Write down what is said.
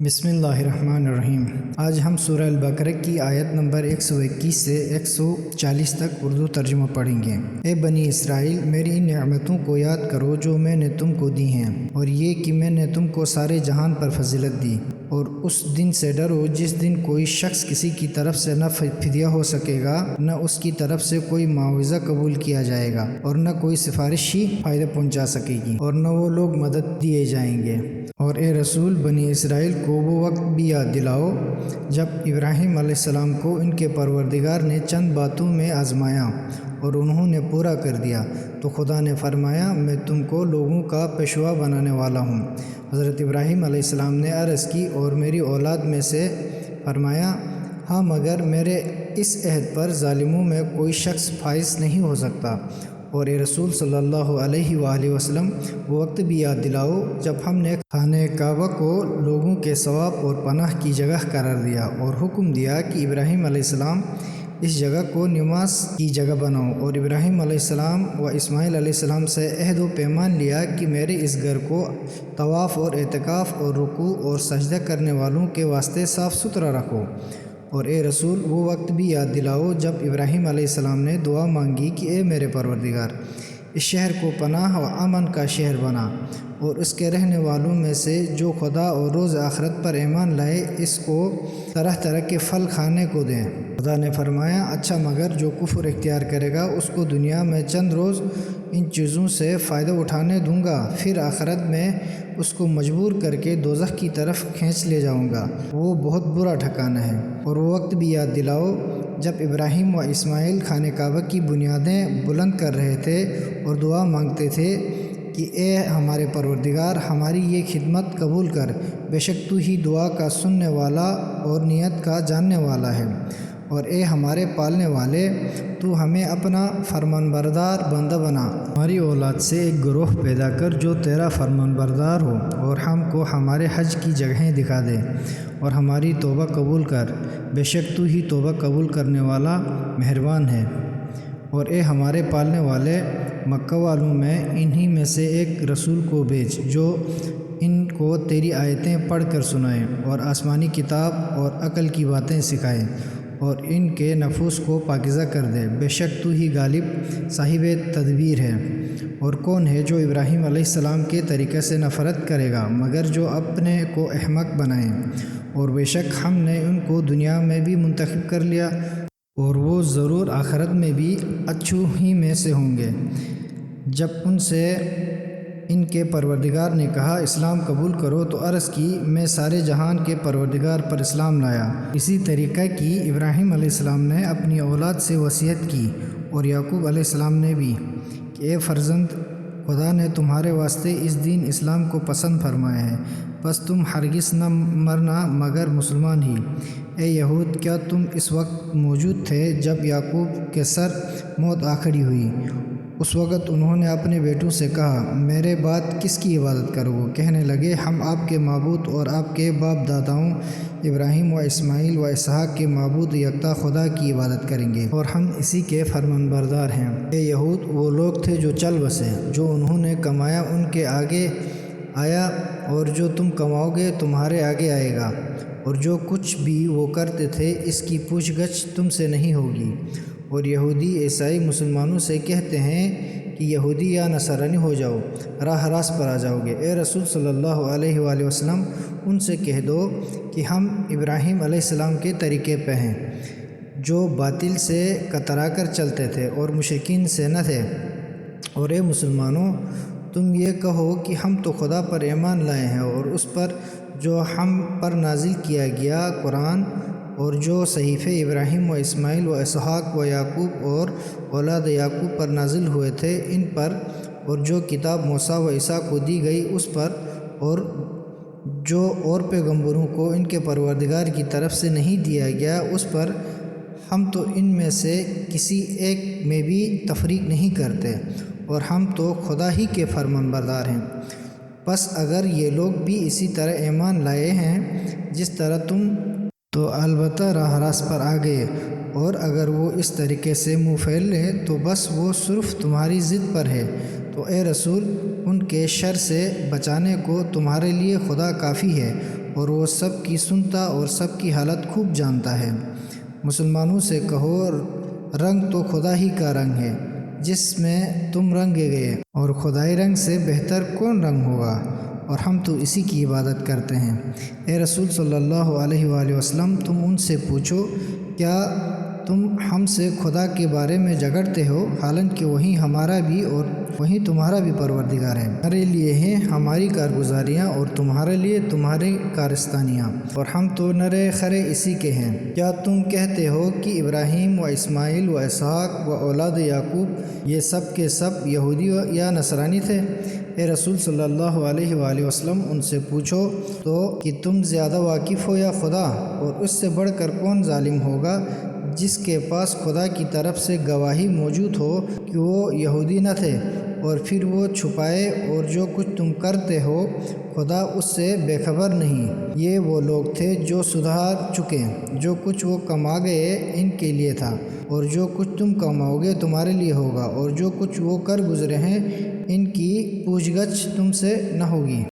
بسم اللہ الرحمن الرحیم۔ آج ہم سورہ البقرہ کی آیت نمبر 121 سے 140 تک اردو ترجمہ پڑھیں گے۔ اے بنی اسرائیل، میری ان نعمتوں کو یاد کرو جو میں نے تم کو دی ہیں، اور یہ کہ میں نے تم کو سارے جہان پر فضیلت دی، اور اس دن سے ڈرو جس دن کوئی شخص کسی کی طرف سے نہ فدیہ ہو سکے گا، نہ اس کی طرف سے کوئی معاوضہ قبول کیا جائے گا، اور نہ کوئی سفارش ہی فائدہ پہنچا سکے گی، اور نہ وہ لوگ مدد دیے جائیں گے۔ اور اے رسول، بنی اسرائیل کو وہ وقت بھی یاد دلاؤ جب ابراہیم علیہ السلام کو ان کے پروردگار نے چند باتوں میں آزمایا اور انہوں نے پورا کر دیا، تو خدا نے فرمایا میں تم کو لوگوں کا پیشوا بنانے والا ہوں۔ حضرت ابراہیم علیہ السلام نے عرض کی، اور میری اولاد میں سے؟ فرمایا ہاں، مگر میرے اس عہد پر ظالموں میں کوئی شخص فائز نہیں ہو سکتا۔ اور اے رسول صلی اللہ علیہ وآلہ وسلم، وہ وقت بھی یاد دلاؤ جب ہم نے خانہ کعبہ کو لوگوں کے ثواب اور پناہ کی جگہ قرار دیا، اور حکم دیا کہ ابراہیم علیہ السلام اس جگہ کو نماز کی جگہ بناؤ، اور ابراہیم علیہ السلام و اسماعیل علیہ السلام سے عہد و پیمان لیا کہ میرے اس گھر کو طواف اور اعتکاف اور رکوع اور سجدہ کرنے والوں کے واسطے صاف ستھرا رکھو۔ اور اے رسول، وہ وقت بھی یاد دلاؤ جب ابراہیم علیہ السلام نے دعا مانگی کہ اے میرے پروردگار، اس شہر کو پناہ و امن کا شہر بنا، اور اس کے رہنے والوں میں سے جو خدا اور روز آخرت پر ایمان لائے اس کو طرح طرح کے پھل کھانے کو دیں۔ خدا نے فرمایا اچھا، مگر جو کفر اختیار کرے گا اس کو دنیا میں چند روز ان چیزوں سے فائدہ اٹھانے دوں گا، پھر آخرت میں اس کو مجبور کر کے دوزخ کی طرف کھینچ لے جاؤں گا، وہ بہت برا ٹھکانہ ہے۔ اور وہ وقت بھی یاد دلاؤ جب ابراہیم و اسماعیل خانہ کعبہ کی بنیادیں بلند کر رہے تھے اور دعا مانگتے تھے کہ اے ہمارے پروردگار، ہماری یہ خدمت قبول کر، بے شک تو ہی دعا کا سننے والا اور نیت کا جاننے والا ہے۔ اور اے ہمارے پالنے والے، تو ہمیں اپنا فرمان بردار بندہ بنا، ہماری اولاد سے ایک گروہ پیدا کر جو تیرا فرمان بردار ہو، اور ہم کو ہمارے حج کی جگہیں دکھا دے، اور ہماری توبہ قبول کر، بے شک تو ہی توبہ قبول کرنے والا مہربان ہے۔ اور اے ہمارے پالنے والے، مکہ والوں میں انہی میں سے ایک رسول کو بھیج جو ان کو تیری آیتیں پڑھ کر سنائے، اور آسمانی کتاب اور عقل کی باتیں سکھائے، اور ان کے نفوس کو پاکیزہ کر دے، بے شک تو ہی غالب صاحب تدبیر ہے۔ اور کون ہے جو ابراہیم علیہ السلام کے طریقے سے نفرت کرے گا مگر جو اپنے کو احمق بنائے؟ اور بے شک ہم نے ان کو دنیا میں بھی منتخب کر لیا، اور وہ ضرور آخرت میں بھی اچھوں ہی میں سے ہوں گے۔ جب ان سے ان کے پروردگار نے کہا اسلام قبول کرو تو عرض کی میں سارے جہان کے پروردگار پر اسلام لایا۔ اسی طریقہ کی ابراہیم علیہ السلام نے اپنی اولاد سے وصیت کی، اور یعقوب علیہ السلام نے بھی، کہ اے فرزند، خدا نے تمہارے واسطے اس دین اسلام کو پسند فرمایا ہے، بس تم ہرگز نہ مرنا مگر مسلمان ہی۔ اے یہود، کیا تم اس وقت موجود تھے جب یعقوب کے سر موت آ کھڑی ہوئی؟ اس وقت انہوں نے اپنے بیٹوں سے کہا میرے بعد کس کی عبادت کرو گے؟ کہنے لگے ہم آپ کے معبود اور آپ کے باپ داداؤں ابراہیم و اسماعیل و اسحاق کے معبود یکتا خدا کی عبادت کریں گے، اور ہم اسی کے فرمان بردار ہیں۔ اے یہود، وہ لوگ تھے جو چل بسے، جو انہوں نے کمایا ان کے آگے آیا، اور جو تم کماؤ گے تمہارے آگے آئے گا، اور جو کچھ بھی وہ کرتے تھے اس کی پوچھ گچھ تم سے نہیں ہوگی۔ اور یہودی عیسائی مسلمانوں سے کہتے ہیں کہ یہودی یا نصرانی ہو جاؤ، راہ راست پر آ جاؤ گے۔ اے رسول صلی اللہ علیہ وآلہ وسلم، ان سے کہہ دو کہ ہم ابراہیم علیہ السلام کے طریقے پہ ہیں، جو باطل سے کترا کر چلتے تھے اور مشرکین سے نہ تھے۔ اور اے مسلمانوں، تم یہ کہو کہ ہم تو خدا پر ایمان لائے ہیں، اور اس پر جو ہم پر نازل کیا گیا قرآن، اور جو صحیفے ابراہیم و اسماعیل و اسحاق و یعقوب اور اولاد یعقوب پر نازل ہوئے تھے ان پر، اور جو کتاب موسیٰ و عیسیٰ کو دی گئی اس پر، اور جو اور پیغمبروں کو ان کے پروردگار کی طرف سے نہیں دیا گیا اس پر، ہم تو ان میں سے کسی ایک میں بھی تفریق نہیں کرتے، اور ہم تو خدا ہی کے فرمان بردار ہیں۔ بس اگر یہ لوگ بھی اسی طرح ایمان لائے ہیں جس طرح تم، تو البتہ راہ راست پر آ گئے، اور اگر وہ اس طریقے سے منہ پھیر لیں تو بس وہ صرف تمہاری ضد پر ہے۔ تو اے رسول، ان کے شر سے بچانے کو تمہارے لیے خدا کافی ہے، اور وہ سب کی سنتا اور سب کی حالت خوب جانتا ہے۔ مسلمانوں سے کہو رنگ تو خدا ہی کا رنگ ہے جس میں تم رنگے گئے، اور خدائی رنگ سے بہتر کون رنگ ہوگا، اور ہم تو اسی کی عبادت کرتے ہیں۔ اے رسول صلی اللہ علیہ وآلہ وسلم، تم ان سے پوچھو کیا تم ہم سے خدا کے بارے میں جھگڑتے ہو، حالانکہ وہی ہمارا بھی اور وہی تمہارا بھی پروردگار ہے۔ ہمارے لیے ہیں ہماری کارگزاریاں اور تمہارے لیے تمہاری کارستانیاں، اور ہم تو نرے خرے اسی کے ہیں۔ کیا تم کہتے ہو کہ ابراہیم و اسماعیل و اسحاق و اولاد یعقوب یہ سب کے سب یہودی یا نصرانی تھے؟ اے رسول صلی اللہ علیہ وآلہ وسلم، ان سے پوچھو تو کہ تم زیادہ واقف ہو یا خدا، اور اس سے بڑھ کر کون ظالم ہوگا جس کے پاس خدا کی طرف سے گواہی موجود ہو کہ وہ یہودی نہ تھے، اور پھر وہ چھپائے، اور جو کچھ تم کرتے ہو خدا اس سے بے خبر نہیں۔ یہ وہ لوگ تھے جو سدھار چکے، جو کچھ وہ کما گئے ان کے لیے تھا، اور جو کچھ تم کماؤ گے تمہارے لیے ہوگا، اور جو کچھ وہ کر گزرے ہیں ان کی پوچھ گچھ تم سے نہ ہوگی۔